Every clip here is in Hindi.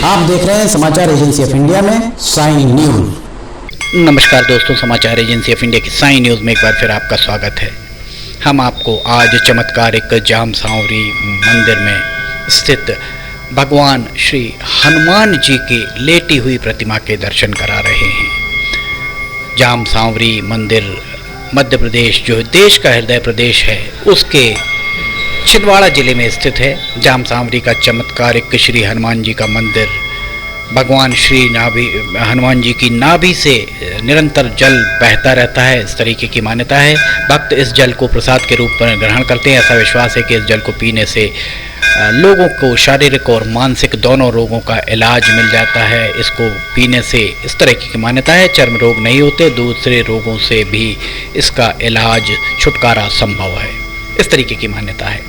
आप देख रहे हैं समाचार एजेंसी ऑफ इंडिया में साइन न्यूज। नमस्कार दोस्तों, समाचार एजेंसी ऑफ इंडिया की साइन न्यूज़ में एक बार फिर आपका स्वागत है। हम आपको आज चमत्कारिक जाम सांवरी मंदिर में स्थित भगवान श्री हनुमान जी की लेटी हुई प्रतिमा के दर्शन करा रहे हैं। जाम सांवरी मंदिर मध्य प्रदेश, जो देश का हृदय प्रदेश है, उसके छिंदवाड़ा जिले में स्थित है। जाम सांवरी का चमत्कारिक श्री हनुमान जी का मंदिर, भगवान श्री हनुमान जी की नाभि से निरंतर जल बहता रहता है, इस तरीके की मान्यता है। भक्त इस जल को प्रसाद के रूप में ग्रहण करते हैं। ऐसा विश्वास है कि इस जल को पीने से लोगों को शारीरिक और मानसिक दोनों रोगों का इलाज मिल जाता है। इसको पीने से इस तरह की मान्यता है चर्म रोग नहीं होते, दूसरे रोगों से भी इसका इलाज छुटकारा संभव है, इस तरीके की मान्यता है।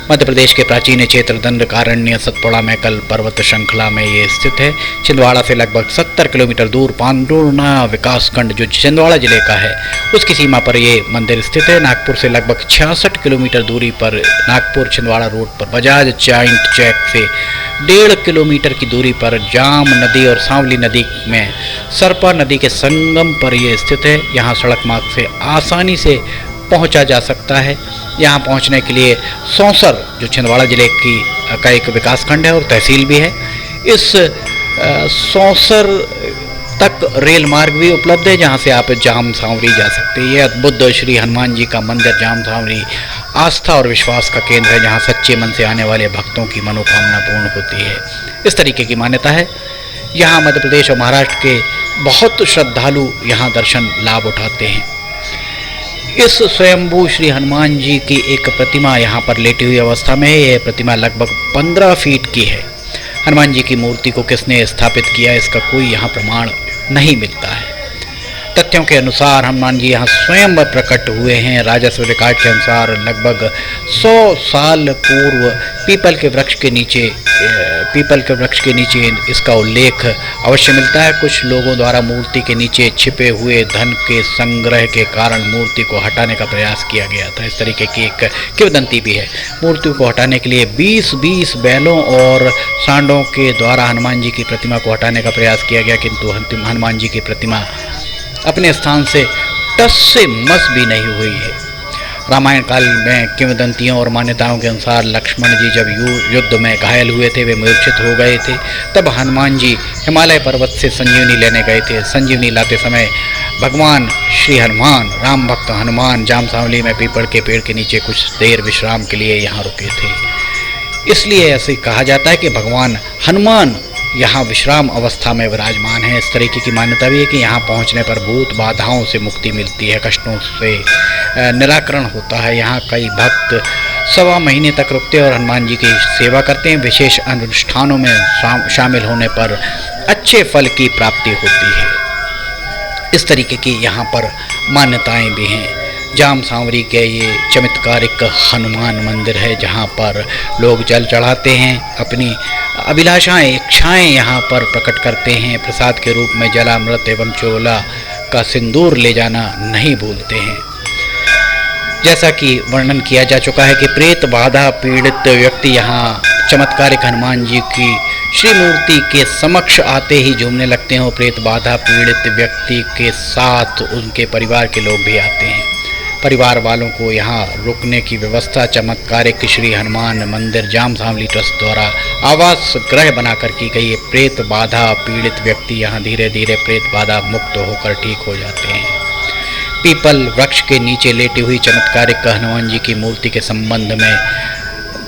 मध्य प्रदेश के प्राचीन क्षेत्र दंडकारण्य सतपुड़ा मैकल पर्वत श्रृंखला में ये स्थित है। छिंदवाड़ा से लगभग 70 किलोमीटर दूर पांडुर्णा विकासखंड, जो छिंदवाड़ा जिले का है, उसकी सीमा पर ये मंदिर स्थित है। नागपुर से लगभग 66 किलोमीटर दूरी पर नागपुर छिंदवाड़ा रोड पर बजाज जॉइंट चेक से 1.5 किलोमीटर की दूरी पर जाम नदी और सांवली नदी में सरपा नदी के संगम पर यह स्थित है। यहाँ सड़क मार्ग से आसानी से पहुंचा जा सकता है। यहाँ पहुंचने के लिए सौंसर, जो छिंदवाड़ा जिले का एक विकासखंड है और तहसील भी है, इस सौंसर तक रेल मार्ग भी उपलब्ध है, जहाँ से आप जाम सांवरी जा सकते हैं। ये अद्भुत श्री हनुमान जी का मंदिर जाम सांवरी आस्था और विश्वास का केंद्र है, जहाँ सच्चे मन से आने वाले भक्तों की मनोकामना पूर्ण होती है, इस तरीके की मान्यता है। यहाँ मध्य प्रदेश और महाराष्ट्र के बहुत श्रद्धालु यहाँ दर्शन लाभ उठाते हैं। इस स्वयंभू श्री हनुमान जी की एक प्रतिमा यहाँ पर लेटी हुई अवस्था में है। यह प्रतिमा लगभग 15 फीट की है। हनुमान जी की मूर्ति को किसने स्थापित किया, इसका कोई यहाँ प्रमाण नहीं मिलता है। तथ्यों के अनुसार हनुमान जी यहाँ स्वयं प्रकट हुए हैं। राजस्व रिकॉर्ड के अनुसार लगभग 100 साल पूर्व पीपल के वृक्ष के नीचे इसका उल्लेख अवश्य मिलता है। कुछ लोगों द्वारा मूर्ति के नीचे छिपे हुए धन के संग्रह के कारण मूर्ति को हटाने का प्रयास किया गया था, इस तरीके की एक किंवदंती भी है। मूर्ति को हटाने के लिए 20 बैलों और सांडों के द्वारा हनुमान जी की प्रतिमा को हटाने का प्रयास किया गया, किंतु हनुमान जी की प्रतिमा अपने स्थान से टस से मस भी नहीं हुई है। रामायण काल में किंवदंतियों और मान्यताओं के अनुसार लक्ष्मण जी जब युद्ध में घायल हुए थे, वे मूर्छित हो गए थे, तब हनुमान जी हिमालय पर्वत से संजीवनी लेने गए थे। संजीवनी लाते समय भगवान श्री हनुमान, राम भक्त हनुमान जाम सांवली में पीपल के पेड़ के नीचे कुछ देर विश्राम के लिए यहाँ रुके थे। इसलिए ऐसे कहा जाता है कि भगवान हनुमान यहाँ विश्राम अवस्था में विराजमान है। इस तरीके की मान्यता भी है कि यहाँ पहुँचने पर भूत बाधाओं से मुक्ति मिलती है, कष्टों से निराकरण होता है। यहाँ कई भक्त 1.25 महीने तक रुकते हैं और हनुमान जी की सेवा करते हैं। विशेष अनुष्ठानों में शामिल होने पर अच्छे फल की प्राप्ति होती है, इस तरीके की यहाँ पर मान्यताएँ भी हैं। जाम सांवरी के ये चमत्कारिक हनुमान मंदिर है, जहाँ पर लोग जल चढ़ाते हैं, अपनी अभिलाषाएं, इच्छाएं यहाँ पर प्रकट करते हैं। प्रसाद के रूप में जलामृत एवं चोला का सिंदूर ले जाना नहीं भूलते हैं। जैसा कि वर्णन किया जा चुका है कि प्रेत बाधा पीड़ित व्यक्ति यहाँ चमत्कारिक हनुमान जी की श्री मूर्ति के समक्ष आते ही झूमने लगते हैं और प्रेत बाधा पीड़ित व्यक्ति के साथ उनके परिवार के लोग भी आते हैं। परिवार वालों को यहाँ रुकने की व्यवस्था चमत्कारिक श्री हनुमान मंदिर जाम सांवली ट्रस्ट द्वारा आवास गृह बनाकर की गई है। प्रेत बाधा पीड़ित व्यक्ति यहाँ धीरे धीरे प्रेत बाधा मुक्त होकर ठीक हो जाते हैं। पीपल वृक्ष के नीचे लेटी हुई चमत्कारिक हनुमान जी की मूर्ति के संबंध में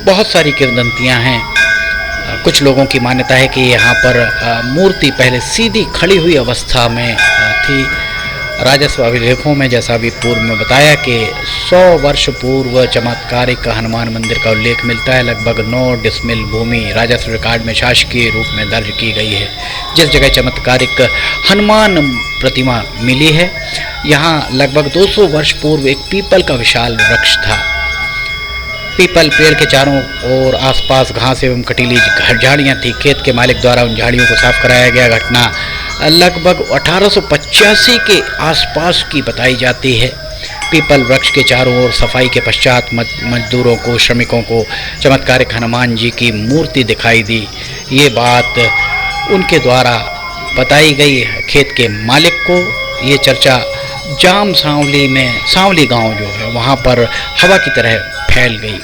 बहुत सारी किंवदंतियाँ हैं। कुछ लोगों की मान्यता है कि यहाँ पर मूर्ति पहले सीधी खड़ी हुई अवस्था में थी। राजस्व अभिलेखों में, जैसा भी पूर्व में बताया, कि 100 वर्ष पूर्व चमत्कारिक हनुमान मंदिर का उल्लेख मिलता है। लगभग 9 डिसमिल भूमि राजस्व रिकॉर्ड में शासकीय रूप में दर्ज की गई है। जिस जगह चमत्कारिक हनुमान प्रतिमा मिली है, यहाँ लगभग 200 वर्ष पूर्व एक पीपल का विशाल वृक्ष था। पीपल पेड़ के चारों ओर आसपास घास एवं कटीली झाड़ियाँ थी। खेत के मालिक द्वारा उन झाड़ियों को साफ कराया गया। घटना लगभग 1885 के आसपास की बताई जाती है। पीपल वृक्ष के चारों ओर सफाई के पश्चात मजदूरों को, श्रमिकों को चमत्कारिक हनुमान जी की मूर्ति दिखाई दी। ये बात उनके द्वारा बताई गई खेत के मालिक को। ये चर्चा जाम सांवली में, सांवली गांव जो है वहाँ पर हवा की तरह फैल गई।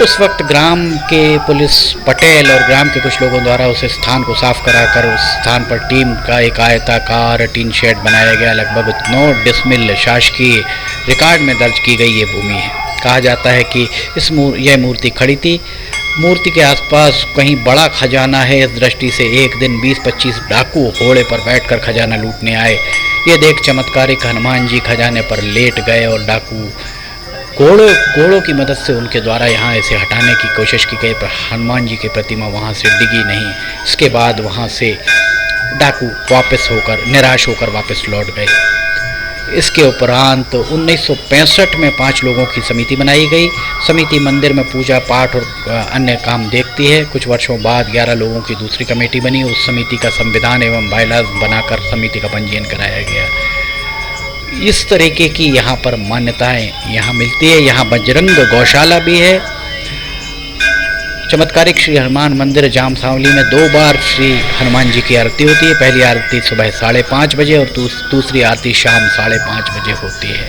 उस वक्त ग्राम के पुलिस पटेल और ग्राम के कुछ लोगों द्वारा उस स्थान को साफ कराकर उस स्थान पर टीम का एक आयताकार टीन शेड बनाया गया। लगभग 9 डिसमिल शासकीय रिकॉर्ड में दर्ज की गई ये भूमि है। कहा जाता है कि यह मूर्ति खड़ी थी। मूर्ति के आसपास कहीं बड़ा खजाना है। इस दृष्टि से एक दिन 20-25 डाकू घोड़े पर बैठकर खजाना लूटने आए। ये देख चमत्कारिक हनुमान जी खजाने पर लेट गए और डाकू घोड़ों की मदद से उनके द्वारा यहाँ इसे हटाने की कोशिश की गई, पर हनुमान जी की प्रतिमा वहाँ से डिगी नहीं। इसके बाद वहाँ से डाकू निराश होकर वापस लौट गए। इसके उपरांत 1965 में 5 लोगों की समिति बनाई गई। समिति मंदिर में पूजा पाठ और अन्य काम देखती है। कुछ वर्षों बाद 11 लोगों की दूसरी कमेटी बनी। उस समिति का संविधान एवं बायलाज बनाकर समिति का पंजीयन कराया गया। इस तरीके की यहाँ पर मान्यताएं यहाँ मिलती है। यहाँ बजरंग गौशाला भी है। चमत्कारिक श्री हनुमान मंदिर जाम सांवली में 2 बार श्री हनुमान जी की आरती होती है। पहली आरती सुबह 5:30 बजे और दूसरी आरती शाम 5:30 बजे होती है।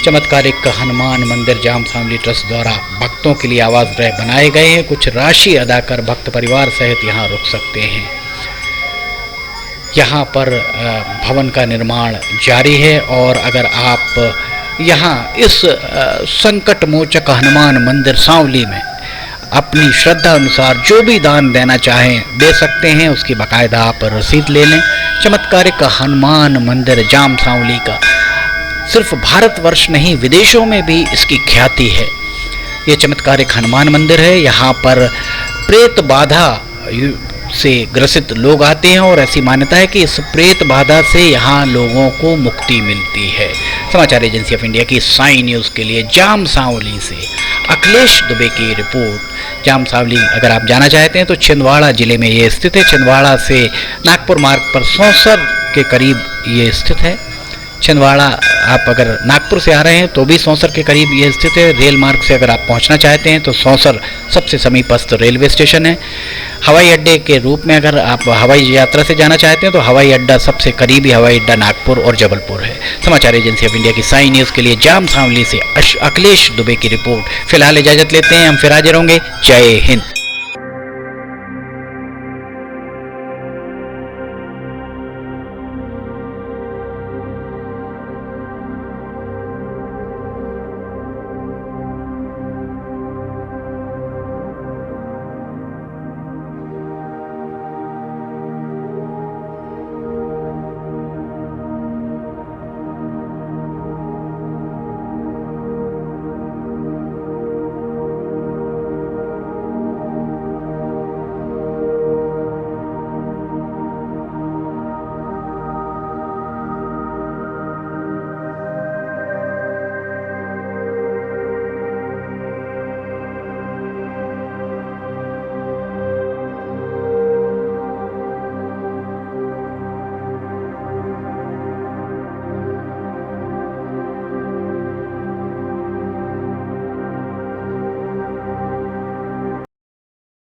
चमत्कारिक हनुमान मंदिर जाम सांवली ट्रस्ट द्वारा भक्तों के लिए आवास गृह बनाए गए हैं। कुछ राशि अदा कर भक्त परिवार सहित यहाँ रुक सकते हैं। यहाँ पर भवन का निर्माण जारी है और अगर आप यहाँ इस संकट मोचक हनुमान मंदिर सांवली में अपनी श्रद्धा अनुसार जो भी दान देना चाहें दे सकते हैं। उसकी बाकायदा आप रसीद ले लें। चमत्कारिक हनुमान मंदिर जाम सांवली का सिर्फ भारतवर्ष नहीं विदेशों में भी इसकी ख्याति है। ये चमत्कारिक हनुमान मंदिर है। यहाँ पर प्रेत बाधा से ग्रसित लोग आते हैं और ऐसी मान्यता है कि इस प्रेत बाधा से यहाँ लोगों को मुक्ति मिलती है। समाचार एजेंसी ऑफ इंडिया की साई न्यूज़ के लिए जाम सांवली से अखिलेश दुबे की रिपोर्ट। जाम सांवली अगर आप जाना चाहते हैं तो छिंदवाड़ा जिले में ये स्थित है। छिंदवाड़ा से नागपुर मार्ग पर सौंसर के करीब ये स्थित है। छिंदवाड़ा आप अगर नागपुर से आ रहे हैं तो भी सौंसर के करीब ये स्थित है। रेल मार्ग से अगर आप पहुंचना चाहते हैं तो सौंसर सबसे समीपस्थ रेलवे स्टेशन है। हवाई अड्डे के रूप में अगर आप हवाई यात्रा से जाना चाहते हैं तो हवाई अड्डा सबसे करीबी हवाई अड्डा नागपुर और जबलपुर है। समाचार एजेंसी ऑफ इंडिया की साई न्यूज़ के लिए जाम सांवली से अखिलेश दुबे की रिपोर्ट। फिलहाल इजाज़त लेते हैं, हम फिर हाजिर होंगे। जय हिंद।